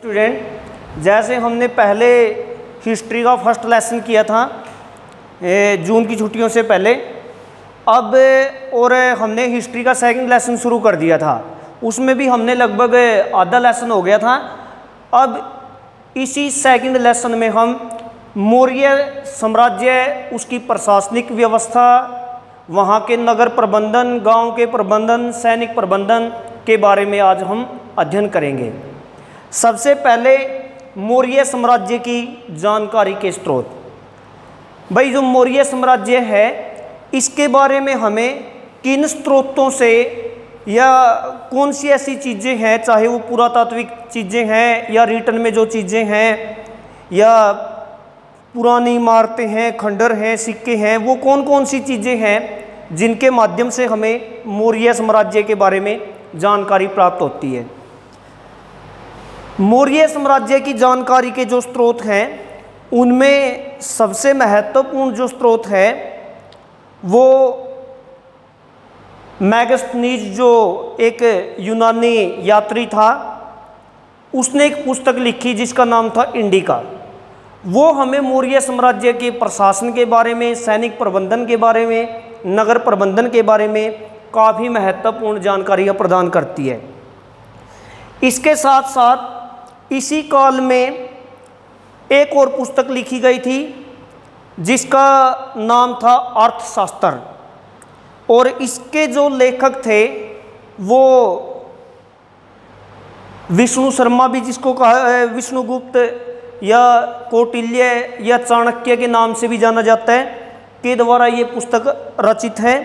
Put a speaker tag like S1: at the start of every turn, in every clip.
S1: Student, जैसे हमने पहले हिस्ट्री का फर्स्ट लेसन किया था जून की छुट्टियों से पहले, अब और हमने हिस्ट्री का सेकंड लेसन शुरू कर दिया था। उसमें भी हमने लगभग आधा लेसन हो गया था। अब इसी सेकंड लेसन में हम मौर्य साम्राज्य, उसकी प्रशासनिक व्यवस्था, वहाँ के नगर प्रबंधन, गांव के प्रबंधन, सैनिक प्रबंधन के बारे में आज हम अध्ययन करेंगे। सबसे पहले मौर्य साम्राज्य की जानकारी के स्रोत। भाई जो मौर्य साम्राज्य है, इसके बारे में हमें किन स्रोतों से या कौन सी ऐसी चीज़ें हैं, चाहे वो पुरातात्विक चीज़ें हैं या रिटर्न में जो चीज़ें हैं या पुरानी इमारतें हैं, खंडर हैं, सिक्के हैं, वो कौन कौन सी चीज़ें हैं जिनके माध्यम से हमें मौर्य साम्राज्य के बारे में जानकारी प्राप्त होती है। मौर्य साम्राज्य की जानकारी के जो स्रोत हैं, उनमें सबसे महत्वपूर्ण जो स्रोत है वो मैगस्थनीज, जो एक यूनानी यात्री था, उसने एक पुस्तक लिखी जिसका नाम था इंडिका। वो हमें मौर्य साम्राज्य के प्रशासन के बारे में, सैनिक प्रबंधन के बारे में, नगर प्रबंधन के बारे में काफ़ी महत्वपूर्ण जानकारियाँ प्रदान करती है। इसके साथ साथ इसी काल में एक और पुस्तक लिखी गई थी जिसका नाम था अर्थशास्त्र, और इसके जो लेखक थे वो विष्णु शर्मा भी, जिसको कहा विष्णुगुप्त या कौटिल्य या चाणक्य के नाम से भी जाना जाता है, के द्वारा ये पुस्तक रचित है।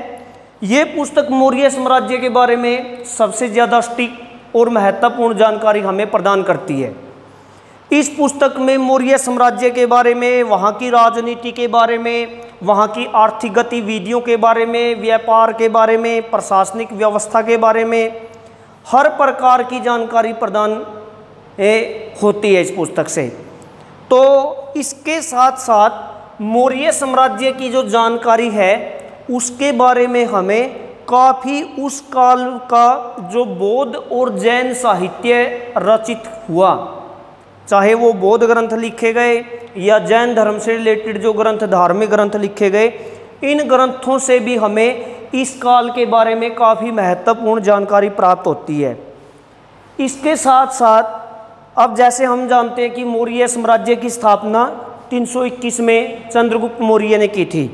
S1: ये पुस्तक मौर्य साम्राज्य के बारे में सबसे ज़्यादा सटीक और महत्वपूर्ण जानकारी हमें प्रदान करती है। इस पुस्तक में मौर्य साम्राज्य के बारे में, वहाँ की राजनीति के बारे में, वहाँ की आर्थिक गतिविधियों के बारे में, व्यापार के बारे में, प्रशासनिक व्यवस्था के बारे में हर प्रकार की जानकारी प्रदान होती है इस पुस्तक से। तो इसके साथ साथ मौर्य साम्राज्य की जो जानकारी है उसके बारे में हमें काफ़ी उस काल का जो बौद्ध और जैन साहित्य रचित हुआ, चाहे वो बौद्ध ग्रंथ लिखे गए या जैन धर्म से रिलेटेड जो ग्रंथ, धार्मिक ग्रंथ लिखे गए, इन ग्रंथों से भी हमें इस काल के बारे में काफ़ी महत्वपूर्ण जानकारी प्राप्त होती है। इसके साथ साथ अब जैसे हम जानते हैं कि मौर्य साम्राज्य की स्थापना 321 में चंद्रगुप्त मौर्य ने की थी।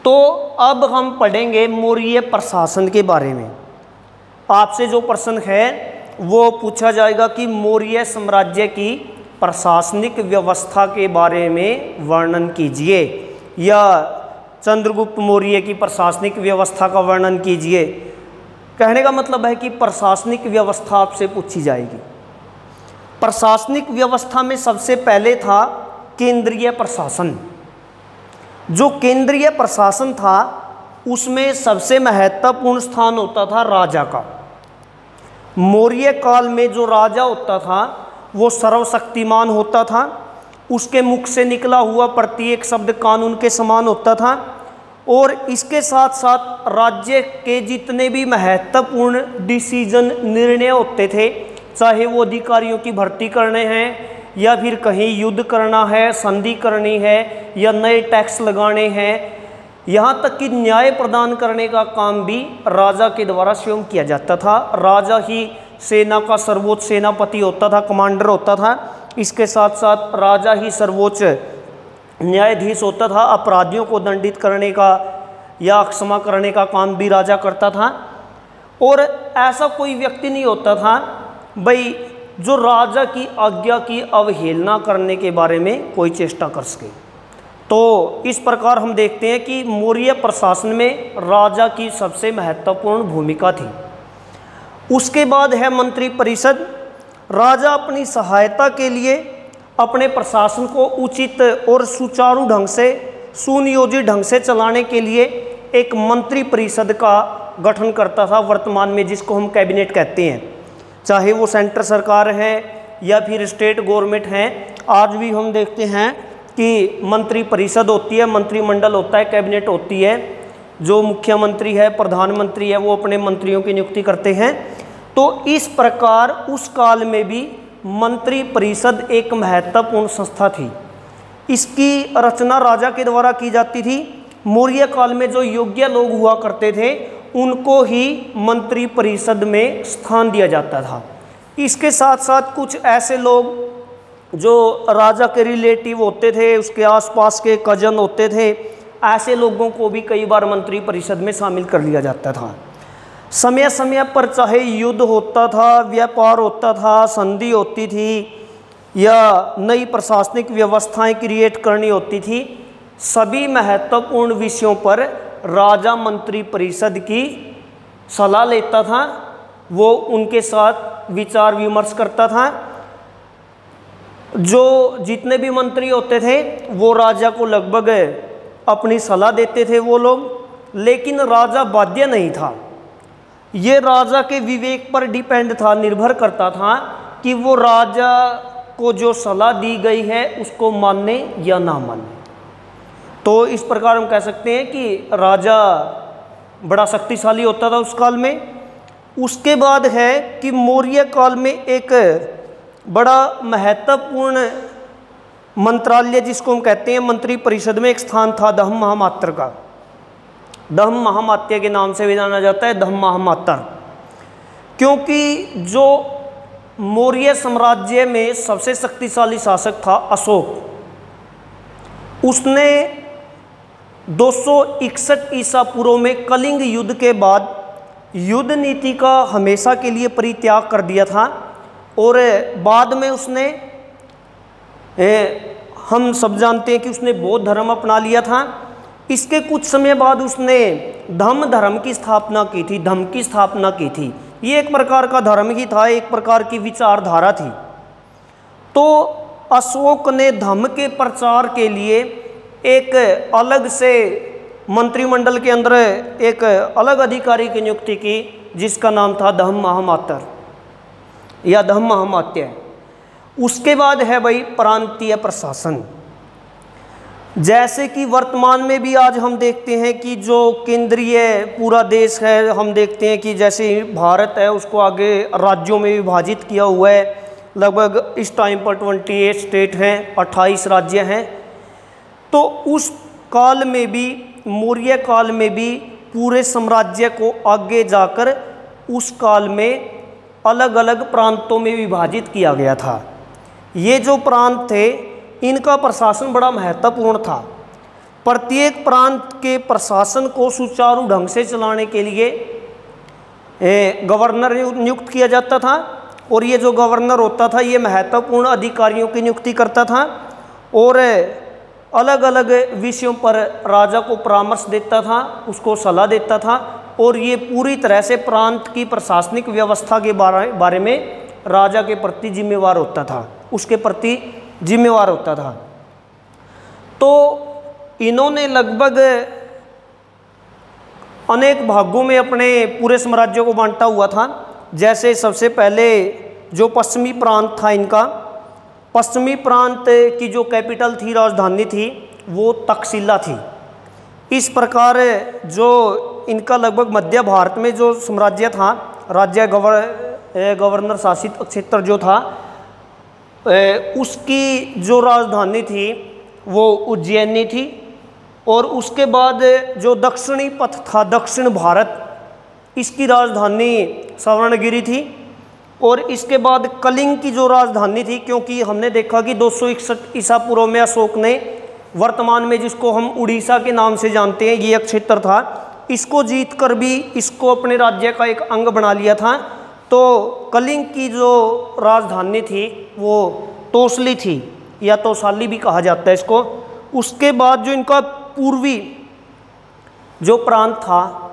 S1: तो अब हम पढ़ेंगे मौर्य प्रशासन के बारे में। आपसे जो प्रश्न है वो पूछा जाएगा कि मौर्य साम्राज्य की प्रशासनिक व्यवस्था के बारे में वर्णन कीजिए, या चंद्रगुप्त मौर्य की प्रशासनिक व्यवस्था का वर्णन कीजिए। कहने का मतलब है कि प्रशासनिक व्यवस्था आपसे पूछी जाएगी। प्रशासनिक व्यवस्था में सबसे पहले था केंद्रीय प्रशासन। जो केंद्रीय प्रशासन था उसमें सबसे महत्वपूर्ण स्थान होता था राजा का। मौर्य काल में जो राजा होता था वो सर्वशक्तिमान होता था। उसके मुख से निकला हुआ प्रत्येक शब्द कानून के समान होता था, और इसके साथ साथ राज्य के जितने भी महत्वपूर्ण डिसीजन, निर्णय होते थे, चाहे वो अधिकारियों की भर्ती करने हैं या फिर कहीं युद्ध करना है, संधि करनी है या नए टैक्स लगाने हैं, यहाँ तक कि न्याय प्रदान करने का काम भी राजा के द्वारा स्वयं किया जाता था। राजा ही सेना का सर्वोच्च सेनापति होता था, कमांडर होता था। इसके साथ साथ राजा ही सर्वोच्च न्यायाधीश होता था। अपराधियों को दंडित करने का या क्षमा करने का काम भी राजा करता था। और ऐसा कोई व्यक्ति नहीं होता था भाई जो राजा की आज्ञा की अवहेलना करने के बारे में कोई चेष्टा कर सके। तो इस प्रकार हम देखते हैं कि मौर्य प्रशासन में राजा की सबसे महत्वपूर्ण भूमिका थी। उसके बाद है मंत्री परिषद। राजा अपनी सहायता के लिए अपने प्रशासन को उचित और सुचारू ढंग से, सुनियोजित ढंग से चलाने के लिए एक मंत्री परिषद का गठन करता था, वर्तमान में जिसको हम कैबिनेट कहते हैं। चाहे वो सेंटर सरकार है या फिर स्टेट गवर्नमेंट हैं, आज भी हम देखते हैं कि मंत्री परिषद होती है, मंत्रिमंडल होता है, कैबिनेट होती है। जो मुख्यमंत्री है, प्रधानमंत्री है, वो अपने मंत्रियों की नियुक्ति करते हैं। तो इस प्रकार उस काल में भी मंत्री परिषद एक महत्वपूर्ण संस्था थी। इसकी रचना राजा के द्वारा की जाती थी। मौर्य काल में जो योग्य लोग हुआ करते थे उनको ही मंत्री परिषद में स्थान दिया जाता था। इसके साथ साथ कुछ ऐसे लोग जो राजा के रिलेटिव होते थे, उसके आसपास के कजन होते थे, ऐसे लोगों को भी कई बार मंत्री परिषद में शामिल कर लिया जाता था। समय समय पर चाहे युद्ध होता था, व्यापार होता था, संधि होती थी या नई प्रशासनिक व्यवस्थाएं क्रिएट करनी होती थी, सभी महत्वपूर्ण विषयों पर राजा मंत्री परिषद की सलाह लेता था। वो उनके साथ विचार विमर्श करता था। जो जितने भी मंत्री होते थे वो राजा को लगभग अपनी सलाह देते थे वो लोग, लेकिन राजा बाध्य नहीं था। ये राजा के विवेक पर डिपेंड था, निर्भर करता था कि वो राजा को जो सलाह दी गई है उसको माने या ना माने। तो इस प्रकार हम कह सकते हैं कि राजा बड़ा शक्तिशाली होता था उस काल में। उसके बाद है कि मौर्य काल में एक बड़ा महत्वपूर्ण मंत्रालय जिसको हम कहते हैं मंत्री परिषद में एक स्थान था धम्म महामात्र का। धम्म महामात्य के नाम से भी जाना जाता है, धम्म महामात्र, क्योंकि जो मौर्य साम्राज्य में सबसे शक्तिशाली शासक था अशोक, उसने 261 ईसा पूर्व में कलिंग युद्ध के बाद युद्ध नीति का हमेशा के लिए परित्याग कर दिया था और बाद में उसने हम सब जानते हैं कि उसने बौद्ध धर्म अपना लिया था। इसके कुछ समय बाद उसने धम्म धर्म की स्थापना की थी, धम्म की स्थापना की थी। ये एक प्रकार का धर्म ही था, एक प्रकार की विचारधारा थी। तो अशोक ने धम्म के प्रचार के लिए एक अलग से मंत्रिमंडल के अंदर एक अलग अधिकारी की नियुक्ति की जिसका नाम था धम्म महामात्र या धम्म महामात्य। उसके बाद है भाई प्रांतीय प्रशासन। जैसे कि वर्तमान में भी आज हम देखते हैं कि जो केंद्रीय पूरा देश है, हम देखते हैं कि जैसे भारत है उसको आगे राज्यों में विभाजित किया हुआ है। लगभग इस टाइम पर 28 स्टेट हैं, 28 राज्य हैं। तो उस काल में भी, मौर्य काल में भी पूरे साम्राज्य को आगे जाकर उस काल में अलग अलग प्रांतों में विभाजित किया गया था। ये जो प्रांत थे इनका प्रशासन बड़ा महत्वपूर्ण था। प्रत्येक प्रांत के प्रशासन को सुचारू ढंग से चलाने के लिए गवर्नर नियुक्त किया जाता था और ये जो गवर्नर होता था ये महत्वपूर्ण अधिकारियों की नियुक्ति करता था और अलग अलग विषयों पर राजा को परामर्श देता था, उसको सलाह देता था और ये पूरी तरह से प्रांत की प्रशासनिक व्यवस्था के बारे में राजा के प्रति जिम्मेवार होता था, उसके प्रति जिम्मेवार होता था। तो इन्होंने लगभग अनेक भागों में अपने पूरे साम्राज्य को बांटा हुआ था। जैसे सबसे पहले जो पश्चिमी प्रांत था इनका, पश्चिमी प्रांत की जो कैपिटल थी, राजधानी थी, वो तक्षशिला थी। इस प्रकार जो इनका लगभग मध्य भारत में जो साम्राज्य था, राज्य गवर्नर शासित क्षेत्र जो था, उसकी जो राजधानी थी वो उज्जैनी थी। और उसके बाद जो दक्षिणी पथ था, दक्षिण भारत, इसकी राजधानी सवर्णगिरी थी। और इसके बाद कलिंग की जो राजधानी थी, क्योंकि हमने देखा कि 261 ईसा पूर्व में अशोक ने वर्तमान में जिसको हम उड़ीसा के नाम से जानते हैं, ये एक क्षेत्र था, इसको जीतकर भी इसको अपने राज्य का एक अंग बना लिया था। तो कलिंग की जो राजधानी थी वो तोसली थी या तोसाली भी कहा जाता है इसको। उसके बाद जो इनका पूर्वी जो प्रांत था,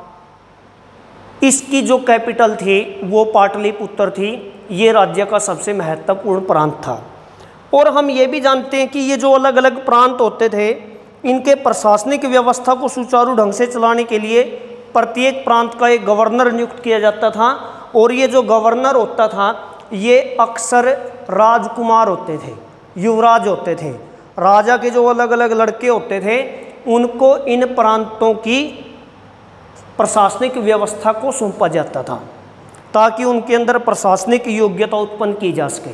S1: इसकी जो कैपिटल थी वो पाटलिपुत्र थी। ये राज्य का सबसे महत्वपूर्ण प्रांत था। और हम ये भी जानते हैं कि ये जो अलग अलग प्रांत होते थे, इनके प्रशासनिक व्यवस्था को सुचारू ढंग से चलाने के लिए प्रत्येक प्रांत का एक गवर्नर नियुक्त किया जाता था। और ये जो गवर्नर होता था ये अक्सर राजकुमार होते थे, युवराज होते थे। राजा के जो अलग अलग लड़के होते थे उनको इन प्रांतों की प्रशासनिक व्यवस्था को सौंपा जाता था ताकि उनके अंदर प्रशासनिक योग्यता उत्पन्न की जा सके।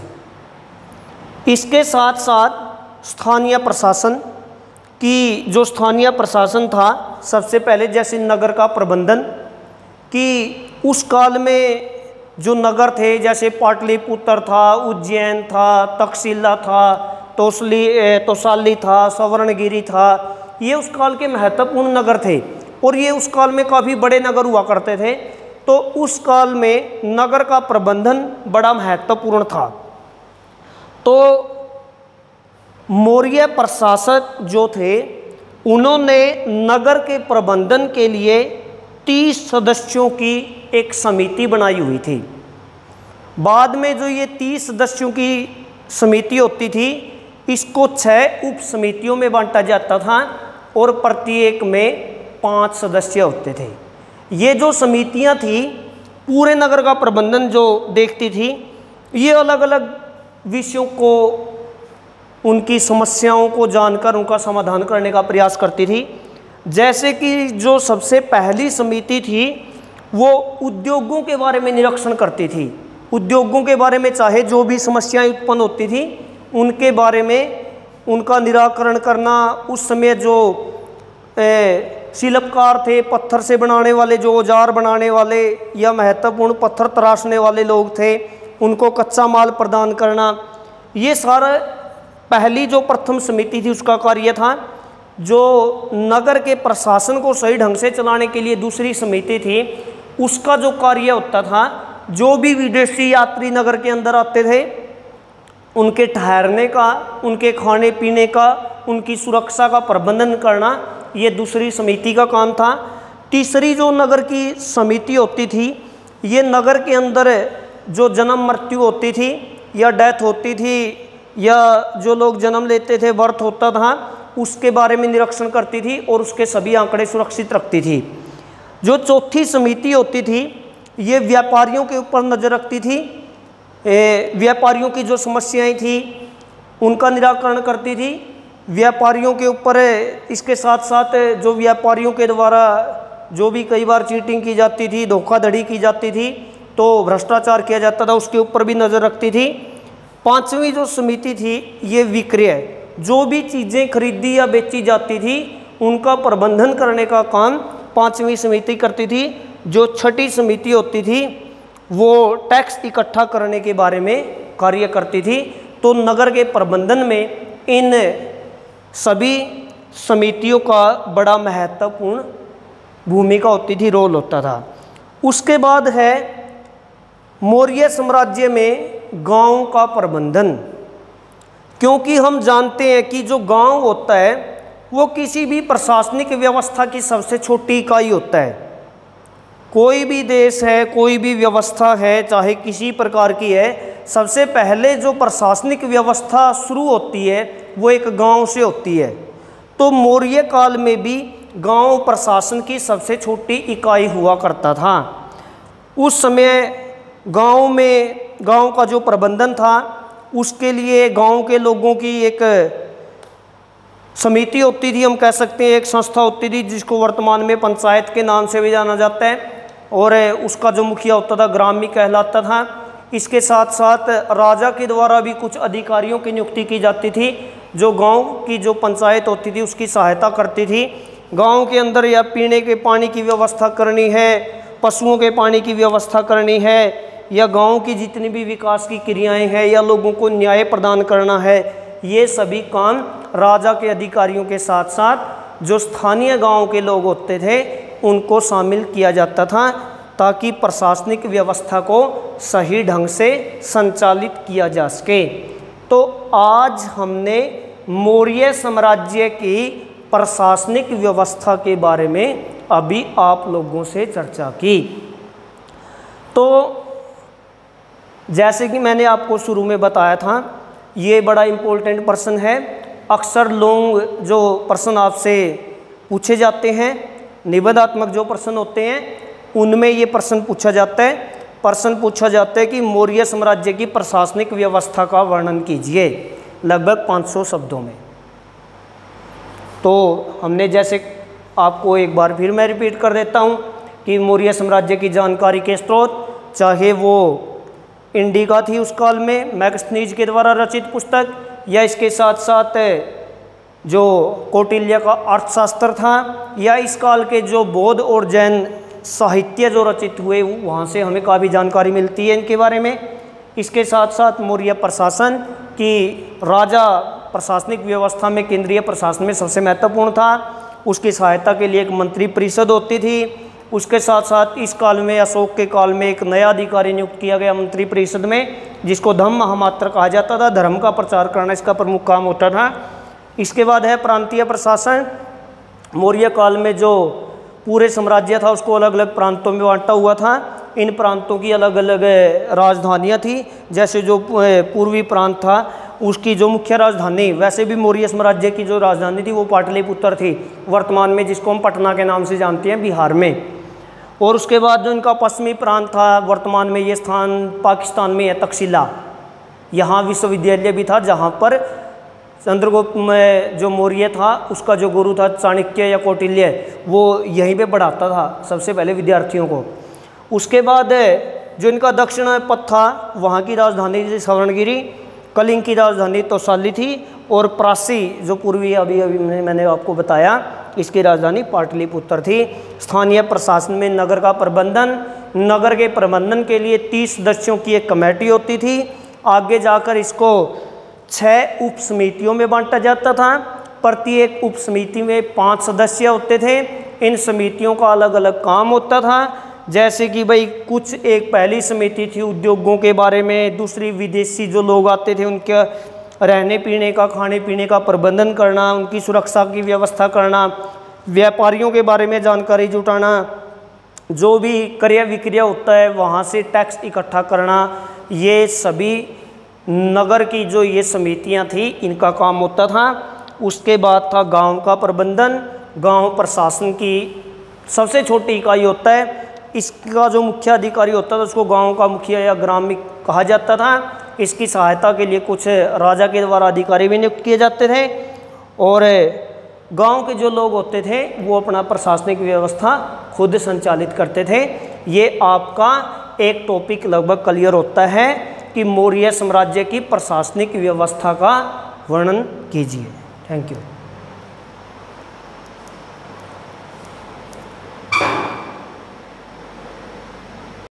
S1: इसके साथ साथ स्थानीय प्रशासन की, जो स्थानीय प्रशासन था सबसे पहले जैसे नगर का प्रबंधन, कि उस काल में जो नगर थे जैसे पाटलिपुत्र था, उज्जैन था, तक्षशिला था, तोसाली था, सवर्णगिरी था, ये उस काल के महत्वपूर्ण नगर थे और ये उस काल में काफ़ी बड़े नगर हुआ करते थे। तो उस काल में नगर का प्रबंधन बड़ा महत्वपूर्ण था। तो मौर्य प्रशासक जो थे उन्होंने नगर के प्रबंधन के लिए 30 सदस्यों की एक समिति बनाई हुई थी। बाद में जो ये 30 सदस्यों की समिति होती थी, इसको 6 उप समितियों में बांटा जाता था और प्रत्येक में 5 सदस्य होते थे। ये जो समितियां थी पूरे नगर का प्रबंधन जो देखती थी, ये अलग अलग विषयों को, उनकी समस्याओं को जानकर उनका समाधान करने का प्रयास करती थी। जैसे कि जो सबसे पहली समिति थी वो उद्योगों के बारे में निरीक्षण करती थी। उद्योगों के बारे में चाहे जो भी समस्याएं उत्पन्न होती थी उनके बारे में उनका निराकरण करना। उस समय जो शिल्पकार थे, पत्थर से बनाने वाले, जो औजार बनाने वाले या महत्वपूर्ण पत्थर तराशने वाले लोग थे, उनको कच्चा माल प्रदान करना, ये सारा पहली जो प्रथम समिति थी उसका कार्य था। जो नगर के प्रशासन को सही ढंग से चलाने के लिए दूसरी समिति थी, उसका जो कार्य होता था, जो भी विदेशी यात्री नगर के अंदर आते थे उनके ठहरने का, उनके खाने पीने का, उनकी सुरक्षा का प्रबंधन करना, ये दूसरी समिति का काम था। तीसरी जो नगर की समिति होती थी, ये नगर के अंदर जो जन्म मृत्यु होती थी या डेथ होती थी या जो लोग जन्म लेते थे, बर्थ होता था, उसके बारे में निरीक्षण करती थी और उसके सभी आंकड़े सुरक्षित रखती थी। जो चौथी समिति होती थी ये व्यापारियों के ऊपर नज़र रखती थी। व्यापारियों की जो समस्याएं थी उनका निराकरण करती थी। व्यापारियों के ऊपर, इसके साथ साथ जो व्यापारियों के द्वारा जो भी कई बार चीटिंग की जाती थी, धोखाधड़ी की जाती थी, तो भ्रष्टाचार किया जाता था, उसके ऊपर भी नज़र रखती थी। पांचवी जो समिति थी ये विक्रय, जो भी चीज़ें खरीदी या बेची जाती थी उनका प्रबंधन करने का काम पांचवी समिति करती थी। जो छठी समिति होती थी वो टैक्स इकट्ठा करने के बारे में कार्य करती थी। तो नगर के प्रबंधन में इन सभी समितियों का बड़ा महत्वपूर्ण भूमिका होती थी, रोल होता था। उसके बाद है मौर्य साम्राज्य में गांव का प्रबंधन। क्योंकि हम जानते हैं कि जो गांव होता है वो किसी भी प्रशासनिक व्यवस्था की सबसे छोटी इकाई होता है। कोई भी देश है, कोई भी व्यवस्था है, चाहे किसी प्रकार की है, सबसे पहले जो प्रशासनिक व्यवस्था शुरू होती है वो एक गांव से होती है। तो मौर्य काल में भी गांव प्रशासन की सबसे छोटी इकाई हुआ करता था। उस समय गांव का जो प्रबंधन था उसके लिए गांव के लोगों की एक समिति होती थी, हम कह सकते हैं एक संस्था होती थी, जिसको वर्तमान में पंचायत के नाम से भी जाना जाता है। और उसका जो मुखिया होता था ग्राम्य कहलाता था। इसके साथ साथ राजा के द्वारा भी कुछ अधिकारियों की नियुक्ति की जाती थी, जो गांव की जो पंचायत होती थी उसकी सहायता करती थी। गांव के अंदर या पीने के पानी की व्यवस्था करनी है, पशुओं के पानी की व्यवस्था करनी है, या गांव की जितनी भी विकास की क्रियाएं हैं या लोगों को न्याय प्रदान करना है, ये सभी काम राजा के अधिकारियों के साथ साथ जो स्थानीय गांव के लोग होते थे उनको शामिल किया जाता था, ताकि प्रशासनिक व्यवस्था को सही ढंग से संचालित किया जा सके। तो आज हमने मौर्य साम्राज्य की प्रशासनिक व्यवस्था के बारे में अभी आप लोगों से चर्चा की। तो जैसे कि मैंने आपको शुरू में बताया था, ये बड़ा इम्पोर्टेंट प्रश्न है। अक्सर लोग जो प्रश्न आपसे पूछे जाते हैं, निबंधात्मक जो प्रश्न होते हैं, उनमें ये प्रश्न पूछा जाता है। प्रश्न पूछा जाता है कि मौर्य साम्राज्य की प्रशासनिक व्यवस्था का वर्णन कीजिए लगभग 500 शब्दों में। तो हमने जैसे आपको एक बार फिर मैं रिपीट कर देता हूँ कि मौर्य साम्राज्य की जानकारी के स्रोत, चाहे वो इंडिका थी उस काल में, मैगस्थनीज के द्वारा रचित पुस्तक, या इसके साथ साथ जो कौटिल्य का अर्थशास्त्र था, या इस काल के जो बौद्ध और जैन साहित्य जो रचित हुए वहाँ से हमें काफ़ी जानकारी मिलती है इनके बारे में। इसके साथ साथ मौर्य प्रशासन की राजा प्रशासनिक व्यवस्था में केंद्रीय प्रशासन में सबसे महत्वपूर्ण था, उसकी सहायता के लिए एक मंत्री परिषद होती थी। उसके साथ साथ इस काल में, अशोक के काल में, एक नया अधिकारी नियुक्त किया गया मंत्री परिषद में, जिसको धम्म महामात्र कहा जाता था। धर्म का प्रचार करना इसका प्रमुख काम होता था। इसके बाद है प्रांतीय प्रशासन। मौर्य काल में जो पूरे साम्राज्य था उसको अलग अलग प्रांतों में बांटा हुआ था। इन प्रांतों की अलग अलग राजधानियाँ थी। जैसे जो पूर्वी प्रांत था उसकी जो मुख्य राजधानी, वैसे भी मौर्य साम्राज्य की जो राजधानी थी वो पाटलिपुत्र थी, वर्तमान में जिसको हम पटना के नाम से जानते हैं बिहार में। और उसके बाद जो इनका पश्चिमी प्रांत था, वर्तमान में ये स्थान पाकिस्तान में है, तक्षशिला। यहाँ विश्वविद्यालय भी था जहाँ पर चंद्रगुप्त में जो मौर्य था उसका जो गुरु था चाणक्य या कौटिल्य, वो यहीं पे पढ़ाता था सबसे पहले विद्यार्थियों को। उसके बाद जो इनका दक्षिण पथ था वहाँ की राजधानी थी स्वर्णगिरी, कलिंग की राजधानी तौशाली थी, और प्रासी जो पूर्वी अभी मैंने आपको बताया इसकी राजधानी पाटलिपुत्र थी। स्थानीय प्रशासन में नगर का प्रबंधन, नगर के प्रबंधन के लिए 30 सदस्यों की एक कमेटी होती थी। आगे जाकर इसको 6 उप समितियों में बांटा जाता था। प्रत्येक उप समिति में 5 सदस्य होते थे। इन समितियों का अलग अलग काम होता था। जैसे कि भाई कुछ, एक पहली समिति थी उद्योगों के बारे में, दूसरी विदेशी जो लोग आते थे उनके रहने पीने का, खाने पीने का प्रबंधन करना, उनकी सुरक्षा की व्यवस्था करना, व्यापारियों के बारे में जानकारी जुटाना, जो भी क्रय विक्रय होता है वहाँ से टैक्स इकट्ठा करना, ये सभी नगर की जो ये समितियाँ थी इनका काम होता था। उसके बाद था गांव का प्रबंधन। गांव प्रशासन की सबसे छोटी इकाई होता है। इसका जो मुख्य अधिकारी होता था उसको गांव का मुखिया या ग्रामीण कहा जाता था। इसकी सहायता के लिए कुछ राजा के द्वारा अधिकारी भी नियुक्त किए जाते थे, और गांव के जो लोग होते थे वो अपना प्रशासनिक व्यवस्था खुद संचालित करते थे। ये आपका एक टॉपिक लगभग क्लियर होता है कि मौर्य साम्राज्य की प्रशासनिक व्यवस्था का वर्णन कीजिए। Thank you.